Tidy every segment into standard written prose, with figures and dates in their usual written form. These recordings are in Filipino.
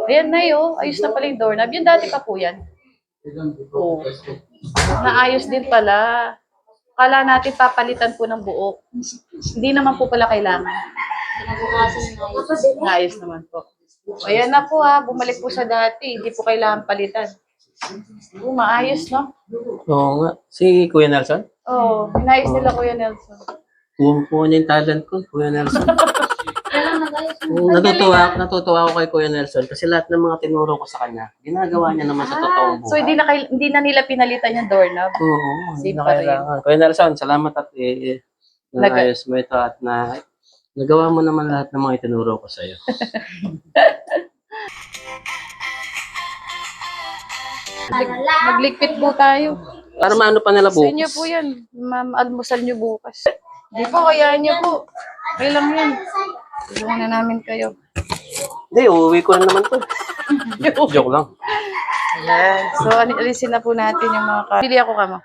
Ayan na yun. Ayos na pala yung doorknob. Yung dati pa po yan. Oo. Naayos din pala. Kala natin papalitan po ng buo. Hindi naman po pala kailangan. Naayos naman po. Ayan na po ha. Bumalik po sa dati. Hindi po kailangan palitan. Maayos, no? Oo nga. Si Kuya Nelson? Oo. Inayos nila Kuya Nelson. Kung ano yung talent ko, Kuya Nelson. Natutuwa ako kay Kuya Nelson kasi lahat ng mga tinuro ko sa kanya, ginagawa niya naman sa totoong buhay. So, hindi na nila pinalitan yung doorknob? Oo, hindi Same na pa rin. kailangan. Kuya Nelson, salamat at naayos mo ito at nagawa mo naman lahat ng mga itinuro ko sa iyo. Magligpit po tayo. Para maano pa nila Sa bukas. inyo po yan. Ma'am, almusal nyo bukas. Di po, kayaan nyo po. Okay lang yan. Tulungan na namin kayo. Hindi, uuwi ko na naman to. Joke lang. Ayan. So, alisin na po natin yung mga Bili ako kamo.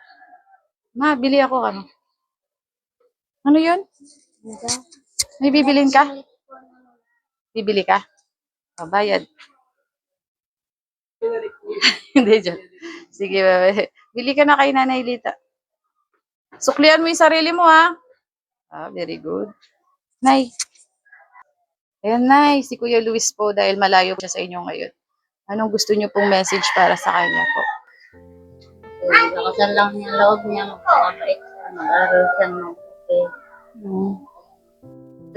Ma, bili ako kamo. Ano yun? May bibilin ka? Bibili ka? O, bayad. Hindi, dyan. Sige, bebe. Bili ka na kay Nanay Lita. Suklian mo yung sarili mo, ha? Ah, very good. Nay. Ayan, Nay. Si Kuya Luis po dahil malayo siya sa inyo ngayon. Anong gusto niyo pong message para sa kanya po? Lakasan lang niya loob niya magpapait. Mag-aral siya ng okay.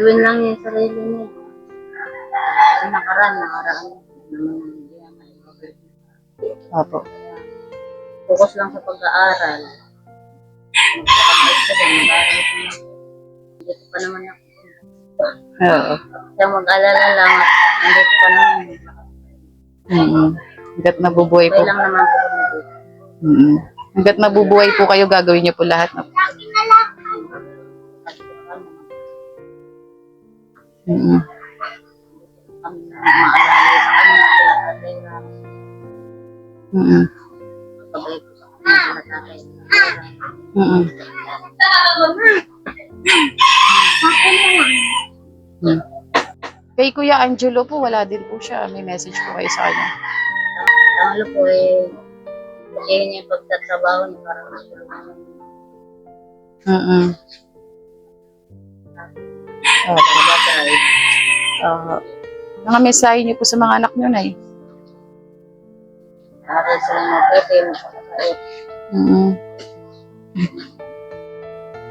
Gawin lang niya yung sarili niya. Nakaraan naman hindi naman ipagod. Opo. Focus lang sa pag-aaral. Magpapait siya din. Mag-aaral siya na. Hindi ko pa naman ako. Oo. Siya mag-alala lang at hindi ko pa naman. Hanggat nabubuhay po. Okay lang naman po. Hanggat nabubuhay po kayo, gagawin niyo po lahat. Na. Kay Kuya Angelo po, wala din po siya. May message po kayo sa kanya. Ang po kasi niya yung pagtatrabaho niya para matulungan. Mga mensahe niyo po sa mga anak niyo, Nay. Para sila mabuti, magpapakait.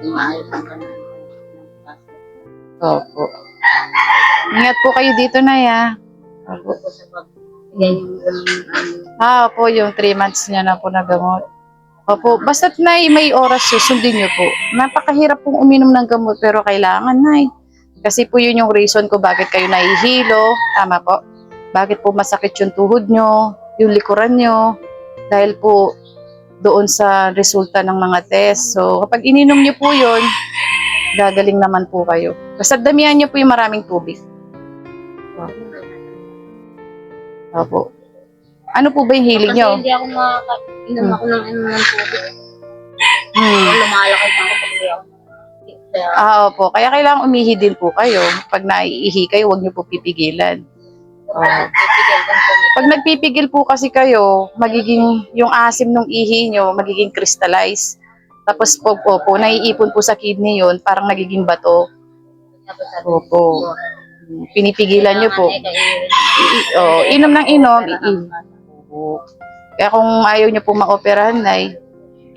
Maayos ang kanila. Opo. Ingat po kayo dito, Nay, ha? Opo. Opo, yung 3 months niya na po na gamot. Opo, basta't Nay, may oras susundin niyo po. Napakahirap pong uminom ng gamot pero kailangan, Nay. Kasi po yun yung reason ko bakit kayo nahihilo. Tama po. Bakit po masakit yung tuhod nyo, yung likuran nyo. Dahil po doon sa resulta ng mga test. So, kapag ininom nyo po yun, gagaling naman po kayo. Basta damihan nyo po yung maraming tubig. Opo. Ano po ba yung hilig nyo? Kasi hindi ako makakainom ako ng tubig. Lumalaki pa ako pag hindi ako. Opo. Kaya kailangan umihi din po kayo. Pag naiihi kayo, huwag nyo po pipigilan. Pag nagpipigil po kasi kayo, magiging yung asim ng ihi nyo, magiging crystallize. Tapos po, naiipon po sa kidney yun, parang nagiging bato. Opo. Pinipigilan nyo po. Inom ng inom. Kaya kung ayaw nyo po ma-operahan, Nay,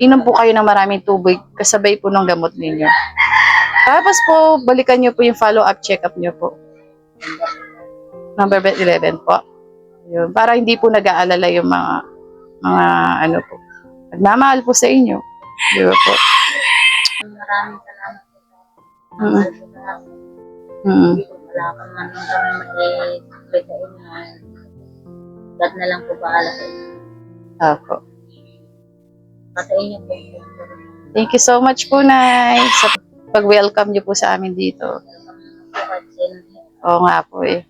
inom po kayo ng maraming tubig kasabay po ng gamot ninyo. Tapos po, balikan nyo po yung follow-up check-up nyo po. Number 11 po. Yun. Para hindi po nag-aalala yung mga ano po. Nagmamahal po sa inyo. Di ba po? Maraming salamat po. Wala ka man kami mag-ibig sa inyo. God na lang po bahala sa inyo. Opo. Sa inyo po. Thank you so much po, Nay, sa pag-welcome niyo po sa amin dito. Oo nga po eh.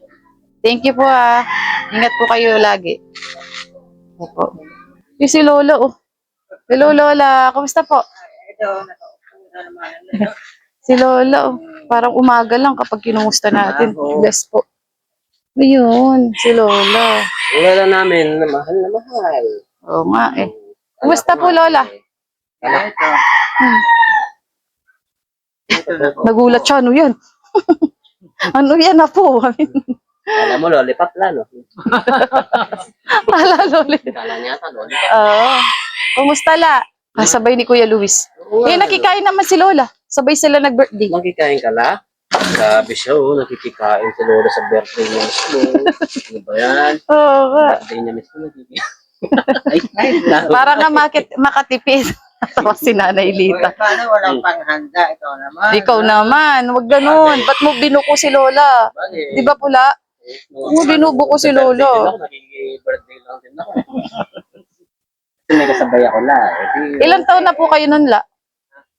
Thank you po ah. Ingat po kayo lagi. Opo. Yung si Lolo oh. Hello Lola, kumusta po? Si Lola oh. Parang umaga lang kapag kinumusta natin. Bless po. Ayun, si Lola. Wala namin na mahal na mahal. Oo nga eh. Kumusta po, Lola? Ito. Hmm. Ito na po. Nagulat siya, ano yan? Ano yan na po? Alam mo, lollipop lang, no? Alala ulit. Kala niya ata, lollipop. Oo. Kumusta la? Sabay ni Kuya Luis. Eh, nakikain naman si Lola. Sabay sila nag-birthday. Nakikain ka la? Sabi siya, oh, nakikikain si Lola sa birthday niya mismo. Ano ba yan? Oo nga. Birthday niya mismo nakikikain. Ay, Para nga makatipid. Tawa si Nanay Lita. Paano walang panghanda? Ikaw naman. Ikaw naman, wag ganun. Ba't mo binuko si Lola? Di ba pula? Mo binubuko si Lola. Nakiki-birthday lang din ako. Kasi may kasabay ako la. Ilang taon na po kayo nun, la?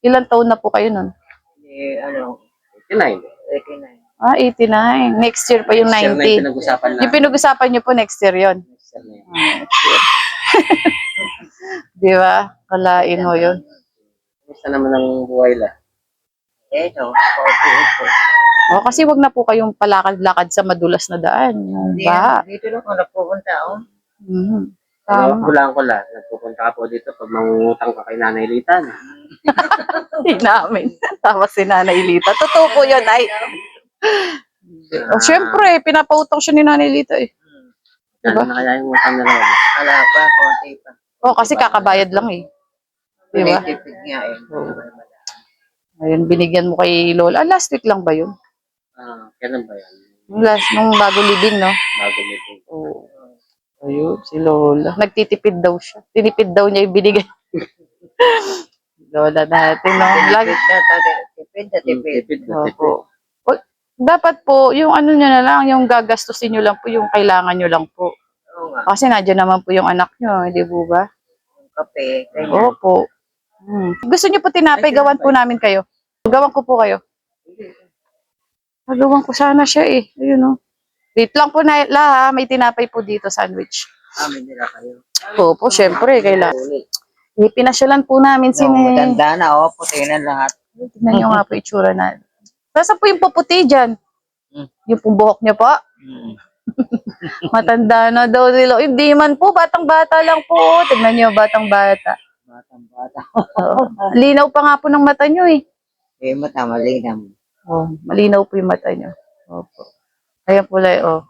Ilang taon na po kayo nun? Ano? 89. 89. 89. Next year pa yung Next year na 90. yung pinag-usapan na. Yung pinag-usapan niyo po next year yon. Next year na yun. Di ba? Kalain mo yun. Kumusta naman ang buhay la? Ito. Paupo-upo. O, kasi wag na po kayong palakad-lakad sa madulas na daan. Yung baha. Dito lang ako napupunta. Oh. Mhm. Ano, Tama. hulaan ko la. Nagpupunta ka po dito pag mangungutang ka kay Nanay Litan. Hindi namin. Tama si Nanay Lita. Totoo po yun, ay. O, syempre, pinapautang siya ni Nanay Lita eh. Ano na kaya yung utang na lang? Wala pa. Konti pa. O, kasi kakabayad lang eh. Di ba? Tinitipid nga eh. Ayun, binigyan mo kay Lola. Last week lang ba yun? Kailan ba yan? Yung last, nung bago libing, no? Bago nito. Oo. Ayun, si Lola. Nagtitipid daw siya. Tinipid daw niya yung binigay. Lola natin, no? Lagi. Tipid na tipid. Tipid na tipid. Opo. O, dapat po, yung ano nyo na lang, yung gagastusin nyo lang po, yung kailangan nyo lang po. Oo nga. Kasi nandiyan naman po yung anak nyo, hindi po ba? Kape. Ganyan. Opo. Gusto nyo po tinapay, gawan po namin kayo. Gawan ko po kayo. Gawan ko sana siya eh. Ayun, no? Wait lang po na ha, may tinapay po dito, sandwich. Amin nila kayo. Opo, syempre, kailangan. Pinasyalan po namin si No, matanda na. Oh, puti na lahat. Tignan nyo nga po itsura na. Nasa po yung puputi dyan? Yung pong buhok niya po? Matanda na daw nila. Hindi man po, batang-bata lang po. Tignan nyo, batang-bata. Batang-bata. Linaw pa nga po ng mata nyo eh. Eh, mata malinam. Oh, malinaw po yung mata nyo. Opo. Ayan po lang, oh.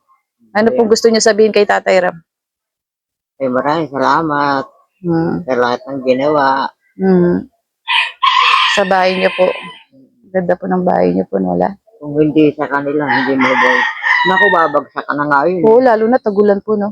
Ano pong gusto nyo sabihin kay Tatay Ram? Eh, maraming salamat sa lahat ng ginawa. Sa bahay nyo po. Ganda po ng bahay nyo po, wala? Kung hindi sa kanila, hindi mo ba? Naku, babagsak ka na nga yun. Oo, lalo na tagulan po, no?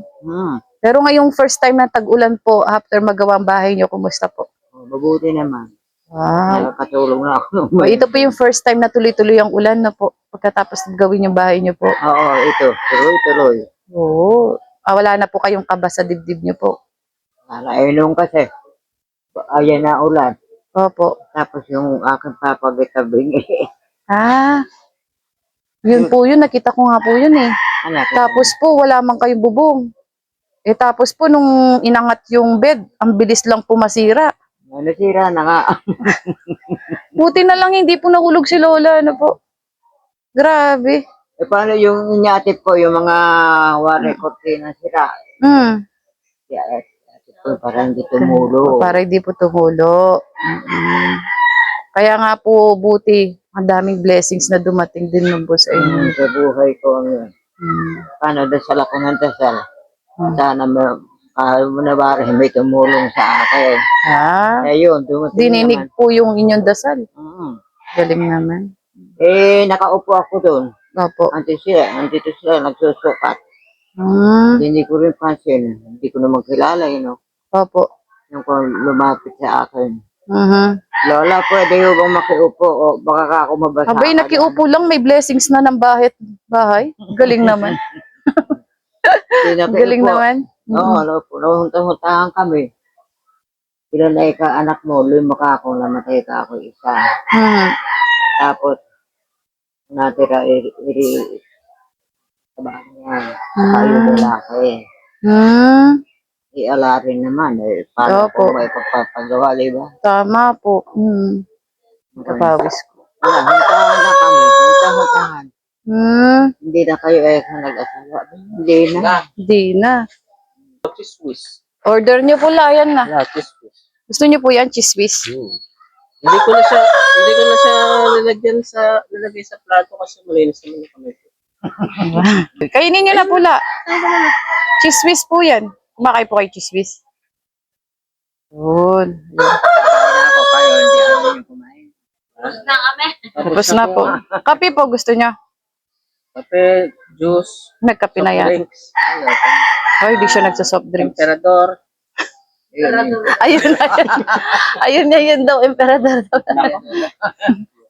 Pero ngayong first time na tag-ulan po, after magawa ang bahay nyo, kumusta po? Oh, mabuti naman. Wow. Nakakatulong na ako. O, ito po yung first time na tuloy-tuloy ang ulan na po. Pagkatapos gawin yung bahay nyo po. Oo, ito. Tuloy-tuloy. Oo. Wala na po kayong kaba sa dibdib nyo po. Nainom kasi. Ayan na ulan. Opo. Tapos yung aking papagitabing Yun po yun, nakita ko nga po yun eh. anak. Tapos po, wala man kayong bubong. Eh tapos po, nung inangat yung bed, ang bilis lang po masira. Nasira na nga. Buti na lang hindi po nahulog si Lola, ano po. Grabe. Eh, paano yung inyatip ko, yung mga wari kortina sira? Kaya, inyatip ko para hindi tumulo. Para hindi po tumulo. Kaya nga po, buti, ang daming blessings na dumating din ng po sa inyo. Sa buhay ko, paano dasal ako ng dasal? Sana manawari, may tumulong sa akin. Ayun, dumating Dininig naman. po yung inyong dasal. Galing naman. Eh, nakaupo ako doon. Opo. Andito sila, nagsusukat. Hindi ko rin pansin. Hindi ko naman kilala, Opo. Yung kung lumapit sa akin. Lola, pwede yung bang makiupo o baka ka ako mabasa. Abay, nakiupo lang, may blessings na ng bahay. Galing naman. Galing naman. Oo, hunta-huntahan kami. Ilan na anak mo, 5 ka ako, namatay ka ako isa. Tapos, natira sabahan yan. Tayo lalaki. Iala rin naman. Paano Opo. kung may pagpapagawa, diba? Tama po. Kapawis ko. Huntahan na kami. Huntahan. Hindi na kayo nag-asawa. Hindi na. Di na. Swiss. Order nyo po la, yan na. Yeah, Swiss. Gusto nyo po yan, cheese whiz? Hindi ko na siya nilagay sa plato kasi malinis naman yung kamay ko. Kainin nyo na po la. Cheese whiz po yan. Kumakain po kayo cheese whiz. Yun. Ako kayo, hindi ako yung kumain. Tapos na po. Kape po gusto nyo? Kape, juice, Nagkape na yan. drinks, Ay, di siya nagsa-soft drinks. emperador. Ayun na yun. Ayun na yun daw, emperador daw.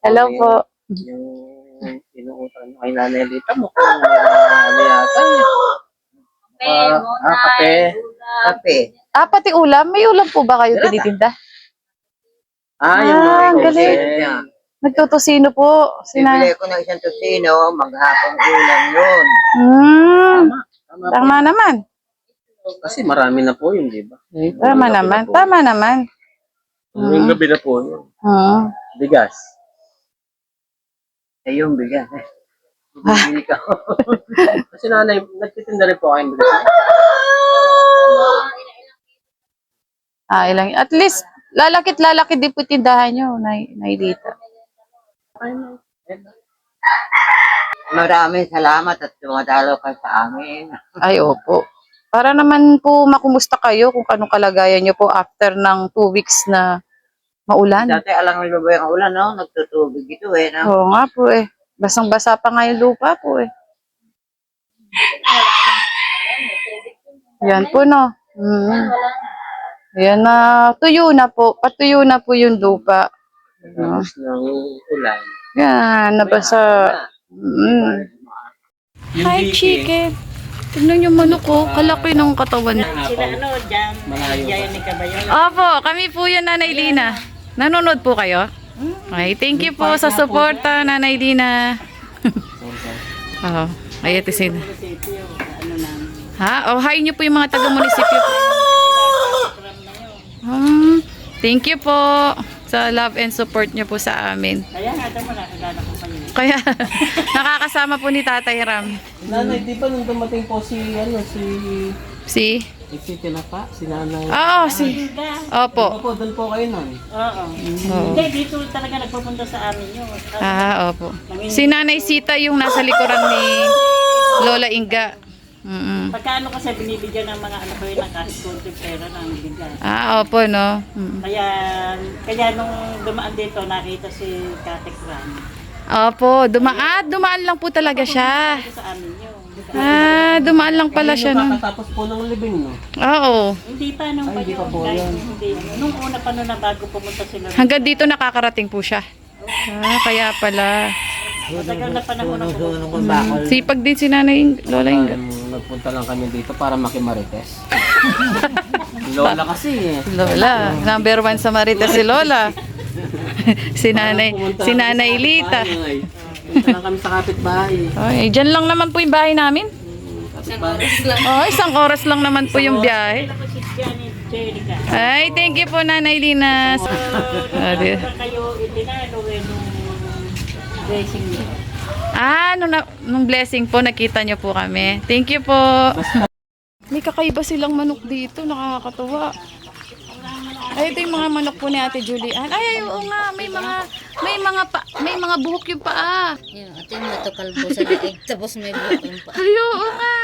Hello po. Yung inuutang kay Nanay Lita mo kung ano yata. Kape. Kape. Ah, pati ulam? May ulam po ba kayo tinitinda? Yung mga ang galing. Yeah. Nagtutosino po. Bibili ko ng isang tusino, maghapong ulam yun. Tama naman. Kasi marami na po yun, di ba? Tama naman. Tama naman. Yung gabi na po yun. Bigas. Yung bigas. Bibili ka. Kasi nanay, nagtitinda rin po kayo ng bigas. Ilang. At least, lalakit din po tindahan nyo, Nailita. Maraming salamat at tumadalo ka sa amin. Ay, opo. Para naman po makumusta kayo kung anong kalagayan nyo po after ng 2 weeks na maulan. Dati alang mo ba yung ulan, no? Nagtutubig ito no? Oo nga po eh. Basang-basa pa nga yung lupa po eh. Yan po no. Yan na. Tuyo na po. Patuyo na po yung lupa. Tapos ng ulan. Yan. Nabasa. Hi, chicken. Tignan yung manok ko. Kalaki ng katawan. Sila dyan. Malayo ni Kabayo. Opo, kami po yan, Nanay Lina. Nanonood po kayo? Okay, thank you po sa suporta, Nanay Lina. Oo, ay ito sin. Ha? Oh, hi niyo po yung mga taga-munisipyo. Thank you po sa love and support niyo po sa amin. Kaya nga ito mo nakagana ko pa yun. Kaya nakakasama po ni Tatay Ram. Nanay, di ba nung dumating po si Si? Tinapa, si Nanay? Oo, si. Opo. Opo, doon po kayo nun. Oo. Hindi, dito talaga nagpupunta sa amin yun. Opo. Si Nanay Sita yung nasa likuran ni Lola Inga. Pagkaano kasi binibigyan ng mga anak ko yun ng kahit konting pera ng bigas. Opo, no? Kaya nung dumaan dito, nakita si Katek Ram. Opo, dumaan lang po talaga siya. Ito sa amin yun. Dumaan lang pala siya nun. Kakatapos po ng libing, no? Oo. Hindi pa nung pa hindi pa yun. po Kahit yan. hindi. Nung una pa nun na bago pumunta sila. Hanggang dito nakakarating po siya. Kaya pala. Matagal na panahon na pumunta. Sipag din si Nanay Lola Inga. Nagpunta lang kami dito para makimarites. Lola kasi eh. Lola, number 1 sa Marites si Lola. si Nanay Lita. Punta lang kami sa kapitbahay. Ay, dyan lang naman po yung bahay namin. Kapitbahay. Isang oras lang naman po yung biyahe. Tapos si Janet Jerica. Ay, thank you po Nanay Lina. Kayo itinalo nung blessing niyo. Nung blessing po, nakita niyo po kami. Thank you po. May kakaiba silang manok dito, nakakatuwa. Ay, ito yung mga manok po ni Ate Julian. Ay, oo nga, may mga buhok yung paa. Yun, ito yung matukalbo sa liig. Tapos may buhok yung pa. Ay, oo nga.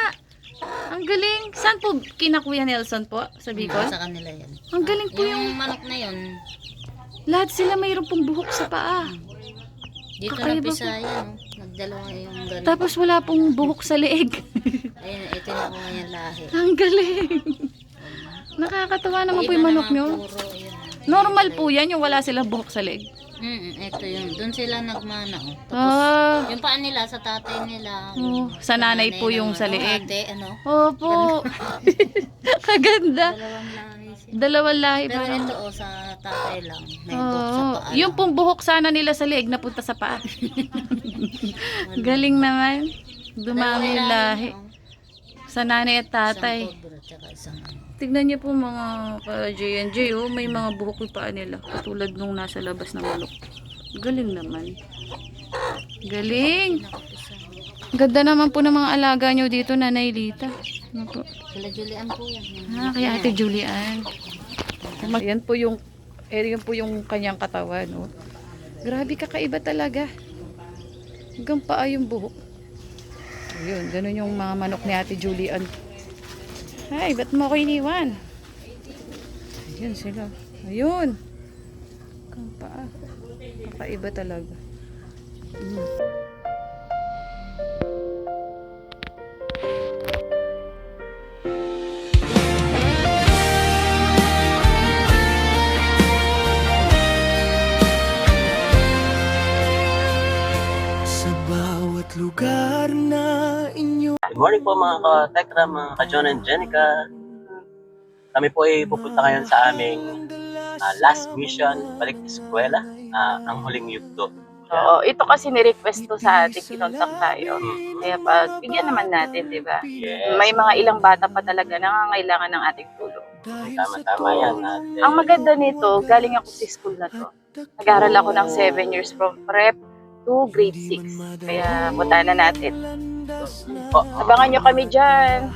Ang galing. Saan po kina Kuya Nelson po? Sa Bicol? Sa kanila yan. Ang galing po yung... Yung manok na yun, Lahat sila mayroon pong buhok sa paa. dito Kakaiba na Bisaya, no? Nagdalawa yung ganun. Tapos wala pong buhok sa leeg. Ayun, ito yung nakuha niyang lahi. Ang galing. Nakakatawa naman po yung manok nyo. Puro, yun. Normal po yan, yung wala silang buhok sa leeg. Ito yun. Doon sila nagmana, oh. Tapos, yung paa nila, sa tatay nila. Sa nanay po yung sa leeg. Ate, ano? Opo. Kaganda. Dalawang lahi sila. Dalawang lahi Pero ba? ito, sa tatay lang. May buhok sa paa. Yung pong buhok sana nila sa leeg napunta sa paa. Galing naman. Dumami yung lahi. Sa nanay at tatay. Isang cobra, tsaka isang ano. Tignan niyo po mga ka-J&J, may mga buhok yung paa nila. Katulad nung nasa labas ng manok. Galing naman. Galing. Ganda naman po ng mga alaga nyo dito, Nanay Lita. Ano po? Sila Julian po yan. Kaya Ate Julian. Yan po yung, yan po yung kanyang katawan. Oh. Grabe, kakaiba talaga. Hanggang paa yung buhok. Ayun, ganun yung mga manok ni Ate Julian. Ay, ba't mo ako iniwan? Ayun sila. Ayun. Hanggang paa. Kakaiba talaga. Sa bawat lugar na inyo Good morning po mga ka-Tekra, mga ka-John and Jenica. Kami po ay pupunta ngayon sa aming last mission, balik eskwela, ang huling yugto. Oo, ito kasi ni-request to sa ating kinontak tayo. Kaya pag bigyan naman natin, di ba? Yes. May mga ilang bata pa talaga nangangailangan ng ating tulong. Tama-tama yan. At, Ang maganda nito, galing ako sa school na to. Nag-aral ako ng 7 years from prep to grade 6. Kaya punta na natin. Abangan nyo kami dyan.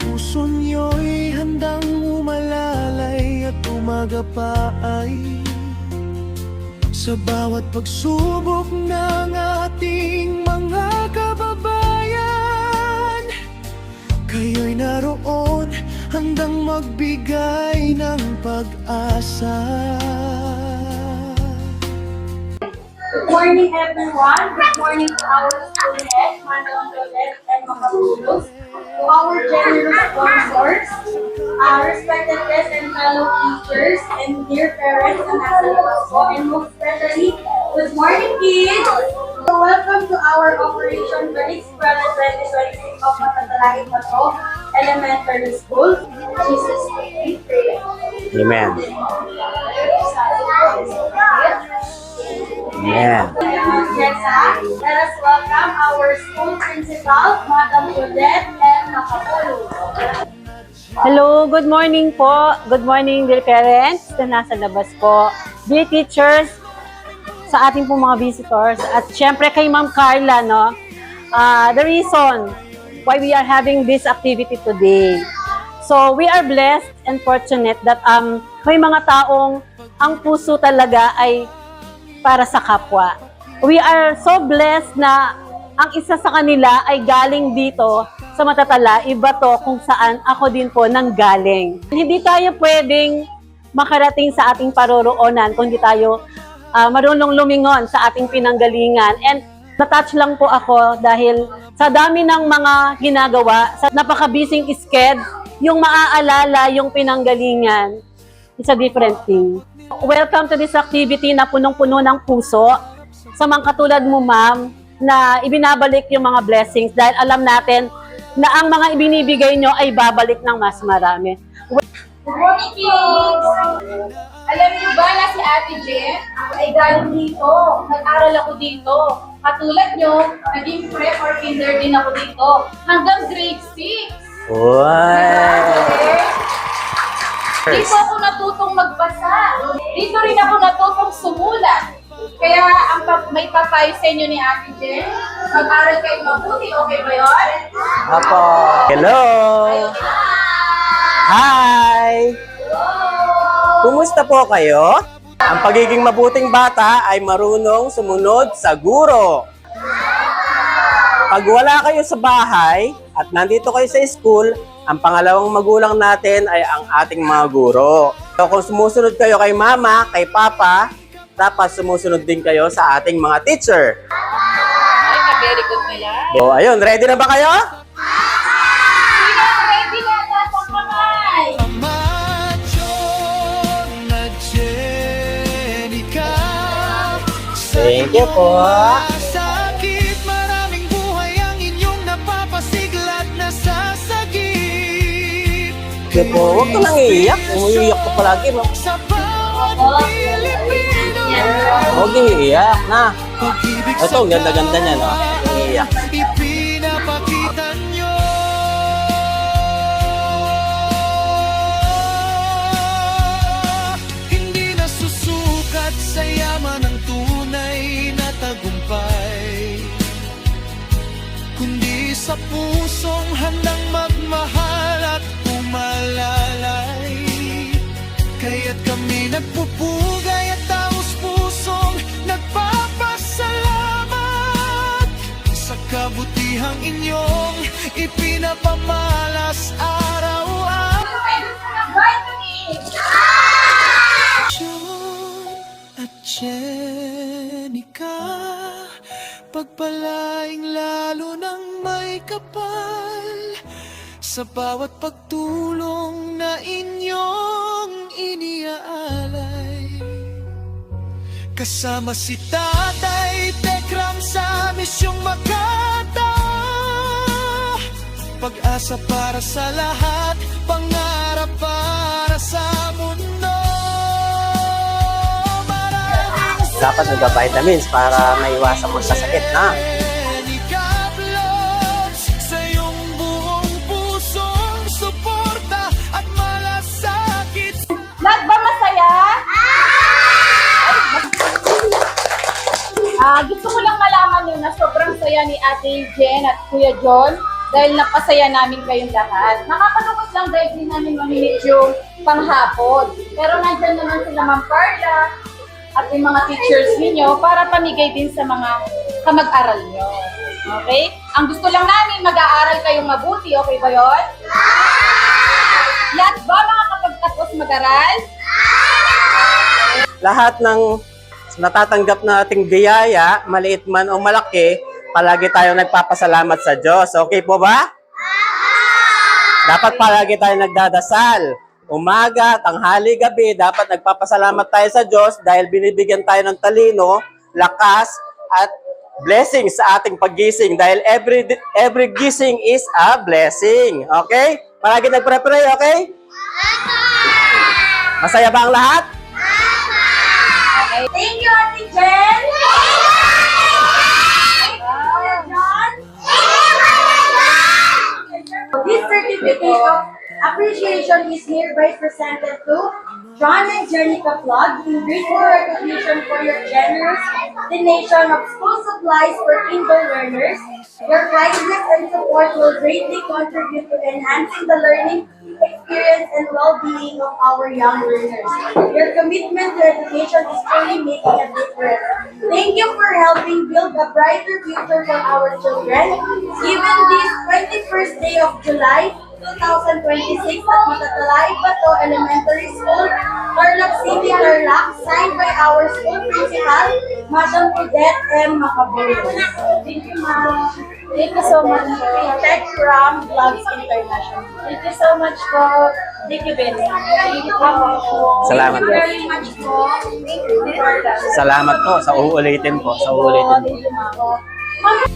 puso nyo'y handang umalalay at umaga pa ay sa bawat pagsubok ng ating mga kababayan. Kayo'y naroon handang magbigay ng pag-asa. Good morning, everyone. Good morning to our school head, Madam Jolette and mga Tulog, to our generous sponsors, respected guests and fellow teachers, and dear parents na nasa labas po, and most especially, good morning, kids! So, welcome to our Operation Balik Eskwela 2026 of Matatalakit Pato Elementary School. Jesus name, pray. Amen. Amen. Let us welcome our school principal, Madam Jolette and Makapolo. Hello, good morning po. Good morning, dear parents na nasa labas po. Dear teachers, sa ating po mga visitors, at syempre kay Ma'am Carla, no? The reason why we are having this activity today. So, we are blessed and fortunate that may mga taong ang puso talaga ay para sa kapwa. We are so blessed na ang isa sa kanila ay galing dito sa Matatala, iba to kung saan ako din po nanggaling. Hindi tayo pwedeng makarating sa ating paroroonan kung hindi tayo marunong lumingon sa ating pinanggalingan. And na-touch lang po ako dahil sa dami ng mga ginagawa, sa napaka-busy schedule, yung maaalala yung pinanggalingan, it's a different thing. Welcome to this activity na punong-puno ng puso. Sa mga katulad mo, ma'am, na ibinabalik yung mga blessings dahil alam natin na ang mga ibinibigay nyo ay babalik ng mas marami. Good morning, kids! Alam niyo ba na si Ate Jen ay galing dito? Nag-aral ako dito. Katulad niyo, naging prep or kinder din ako dito. Hanggang grade 6. Wow! Dito ako natutong magbasa. Dito rin ako natutong sumulat. Kaya may papayo sa inyo ni Ate Jen, mag-aral kayo mabuti. Okay ba yun? Apo! Hello! Hi! Kumusta po kayo? Ang pagiging mabuting bata ay marunong sumunod sa guro. Pag wala kayo sa bahay at nandito kayo sa school, ang pangalawang magulang natin ay ang ating mga guro. So kung sumusunod kayo kay mama, kay papa, dapat sumusunod din kayo sa ating mga teacher. Very good mo yan. So ayun, ready na ba kayo? Ready na lahat ang kamay! Macho na Jenica. Thank you po. Sakit, maraming buhay ang inyong napapasiglat na sasagip. Sige po, huwag ka lang iiyak. Umuiyak ka palagi. Sa bawat Pilipino, Huwag iiyak na. pag-ibig Ito, ang ganda-ganda niya, no? Iiyak. ipinapakita nyo. Hindi na susukat sa yaman ang tunay na tagumpay. kabutihang inyong ipinapamalas araw-araw. John at Jenica, pagpalaing lalo ng may kapal sa bawat pagtulong na inyong iniaalay. Kasama si Tatay Tekram sa misyong Makata, pag-asa para sa lahat, pangarap para sa mundo. Dapat nagba-vitamins para maiwasan magkasakit na. Jenica Vlogs, sa iyong buong pusong suporta at malasakit. Lahat ba masaya? Gusto ko lang malaman nyo na sobrang saya ni Ate Jen at Kuya John dahil napasaya namin kayong lahat. Nakakalungkot lang dahil din namin mamimit yung panghapon. Pero nandyan naman sila Ma'am Carla at yung mga teachers ninyo para pamigay din sa mga kamag-aral nyo. Okay? Ang gusto lang namin, mag-aaral kayong mabuti. Okay ba yun? Lahat ba makakapagtapos mag-aral? Lahat ng natatanggap nating biyaya, maliit man o malaki, palagi tayo nagpapasalamat sa Diyos. Okay po ba? Dapat palagi tayo nagdadasal. Umaga, tanghali, gabi, dapat nagpapasalamat tayo sa Diyos dahil binibigyan tayo ng talino, lakas, at blessing sa ating paggising. Dahil every gising is a blessing. Okay? Palagi nagpre-pray, okay? Masaya ba ang lahat? Thank you, Ate Jen! Kuya John! This certificate of appreciation is hereby presented to John and Jenica Vlog in grateful recognition for your generous donation of school supplies for kinder learners. Your kindness and support will greatly contribute to enhancing the learning experience and well-being of our young learners. Your commitment to education is truly making a difference. Thank you for helping build a brighter future for our children. Given this 21st day of July 2026 at Matatalay Bato Elementary School, Tarlac City, Tarlac, signed by our school principal, Madam Odette M. Macabulo. Thank you, Ma'am. Thank you so much po. Tech Ram Vlogs International. Thank you so much po. Thank you, Ben. Thank you po. Salamat Thank you po. very much po. Thank you for that. Salamat po sa uulitin po. Sa uulitin po. Thank you, Ma'am.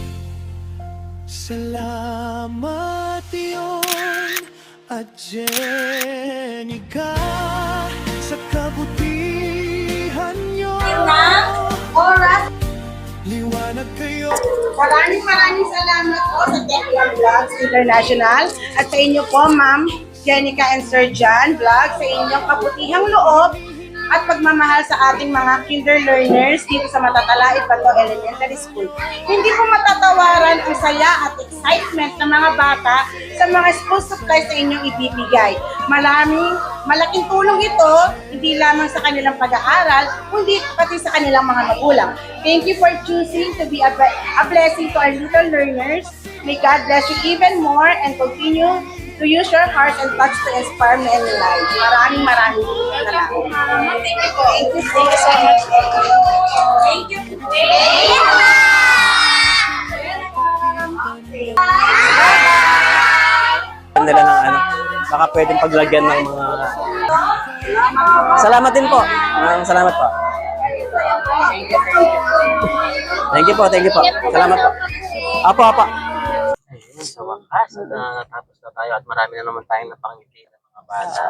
Salamat Diyon at Jenica sa kabutihan nyo. Na oras. Liwanag kayo. Maraming salamat po sa Tekram Vlogs International at sa inyo po, Ma'am Jenica and Sir John Vlog, sa inyong kabutihang loob at pagmamahal sa ating mga kinder learners dito sa Matatalay Bato Elementary School. Hindi po matatawaran ang saya at excitement ng mga bata sa mga school supplies sa inyong ibibigay. Malaking tulong ito, hindi lamang sa kanilang pag-aaral, kundi pati sa kanilang mga magulang. Thank you for choosing to be a blessing to our little learners. May God bless you even more and continue to use your heart and touch to inspire many lives. Maraming salamat. Thank you po. Thank you so much. Thank you. Nila ng ano, baka pwedeng paglagyan ng mga... Salamat din po. Salamat po. Thank you po, thank you po. Salamat po. Apo. Ayun, sa wakas, natapos na tayo at marami na naman tayong napangiti ng mga bata.